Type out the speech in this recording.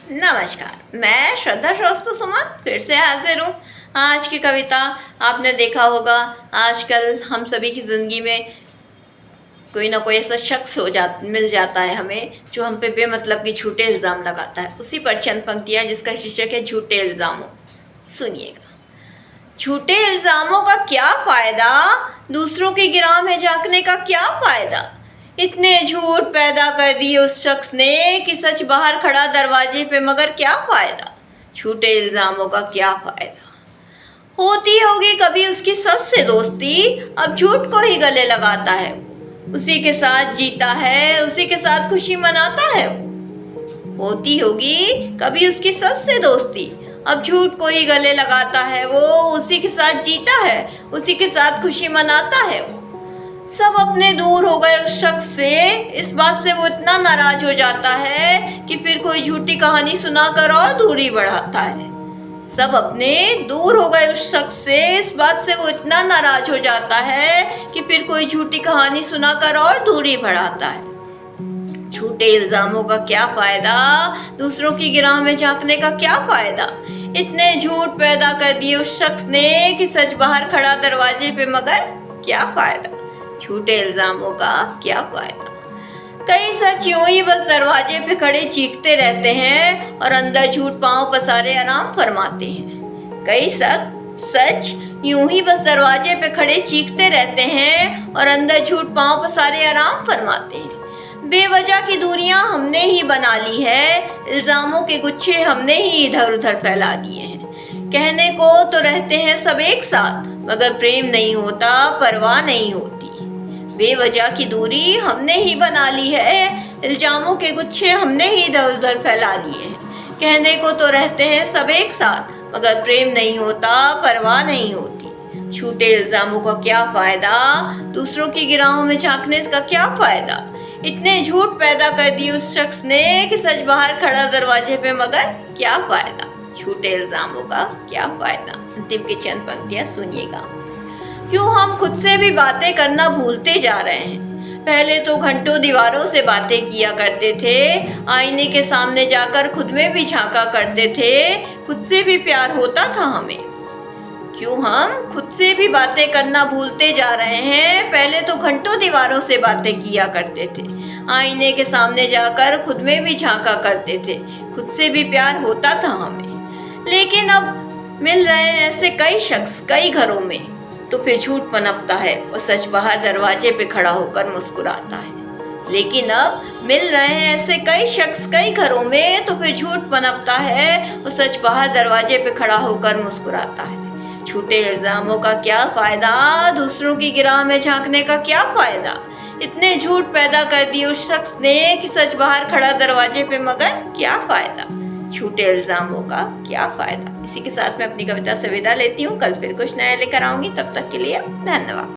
नमस्कार, मैं श्रद्धा श्रोत सुमन फिर से हाजिर हूँ। आज की कविता आपने देखा होगा, आजकल हम सभी की ज़िंदगी में कोई ना कोई ऐसा शख्स मिल जाता है हमें, जो हम पे बेमतलब के झूठे इल्ज़ाम लगाता है। उसी पर चंद पंक्तियाँ जिसका शीर्षक है झूठे इल्ज़ामों। सुनिएगा। झूठे इल्ज़ामों का क्या फ़ायदा, दूसरों की गिरह में झांकने का क्या फ़ायदा। इतने झूठ पैदा कर दिए उस शख्स ने कि सच बाहर खड़ा दरवाजे पे, मगर क्या फ़ायदा। झूठे इल्ज़ामों का क्या फ़ायदा। होती होगी कभी उसकी सच से दोस्ती, अब झूठ को ही गले लगाता है। उसी के साथ जीता है, उसी के साथ खुशी मनाता है। होती होगी कभी उसकी सच से दोस्ती, अब झूठ को ही गले लगाता है वो। उसी के साथ जीता है, उसी के साथ खुशी मनाता है वो। सब अपने दूर हो गए उस शख्स से, इस बात से वो इतना नाराज हो जाता है कि फिर कोई झूठी कहानी सुनाकर और दूरी बढ़ाता है। सब अपने दूर हो गए उस शख्स से, इस बात से वो इतना नाराज हो जाता है कि फिर कोई झूठी कहानी सुनाकर और दूरी बढ़ाता है। झूठे इल्ज़ामों का क्या फ़ायदा, दूसरों की गिरह में झांकने का क्या फ़ायदा। इतने झूठ पैदा कर दिए उस शख्स ने कि सच बाहर खड़ा दरवाजे पे, मगर क्या फ़ायदा। झूठे इल्ज़ामों का क्या फ़ायदा। कई सच यूं ही बस दरवाजे पे खड़े चीखते रहते हैं और अंदर झूठ पांव पसारे आराम फरमाते हैं। कई सच यूं ही बस दरवाजे पे खड़े चीखते रहते हैं और अंदर झूठ पांव पसारे आराम फरमाते हैं। बेवजह की दूरियां हमने ही बना ली है, इल्ज़ामों के गुच्छे हमने ही इधर उधर फैला दिए हैं। कहने को तो रहते हैं सब एक साथ, मगर प्रेम नहीं होता, परवाह नहीं होती। बेवजह की दूरी हमने ही बना ली है, इल्ज़ामों के गुच्छे हमने ही इधर उधर फैला लिए हैं। कहने को तो रहते हैं सब एक साथ, मगर प्रेम नहीं होता, परवाह नहीं होती। झूठे इल्ज़ामों का क्या फ़ायदा, दूसरों की गिरहों में झांकने का क्या फ़ायदा। इतने झूठ पैदा कर दिए उस शख्स ने कि सच बाहर खड़ा दरवाजे पे, मगर क्या फ़ायदा। झूठे इल्ज़ामों का क्या फ़ायदा। अंतिम की चंद पंक्तियाँ सुनिएगा। क्यों हम खुद से भी बातें करना भूलते जा रहे हैं। पहले तो घंटों दीवारों से बातें किया करते थे, आईने के सामने जाकर खुद में भी झांका करते थे, खुद से भी प्यार होता था हमें। क्यों हम खुद से भी बातें करना भूलते जा रहे हैं। पहले तो घंटों दीवारों से बातें किया करते थे, आईने के सामने जाकर खुद में भी झांका करते थे, खुद से भी प्यार होता था हमें। लेकिन अब मिल रहे हैं ऐसे कई शख्स कई घरों में, तो फिर झूठ पनपता है और सच बाहर दरवाजे पे खड़ा होकर मुस्कुराता है। लेकिन अब मिल रहे हैं ऐसे कई शख्स कई घरों में, तो फिर झूठ पनपता है और सच बाहर दरवाजे पे खड़ा होकर मुस्कुराता है। झूठे इल्ज़ामों का क्या फ़ायदा, दूसरों की गिरह में झांकने का क्या फ़ायदा। इतने झूठ पैदा कर दिए उस शख्स ने कि सच बाहर खड़ा दरवाजे पे, मगर क्या फ़ायदा। झूठे इल्ज़ामों का क्या फ़ायदा। इसी के साथ मैं अपनी कविता से विदा लेती हूँ। कल फिर कुछ नया लेकर आऊँगी, तब तक के लिए धन्यवाद।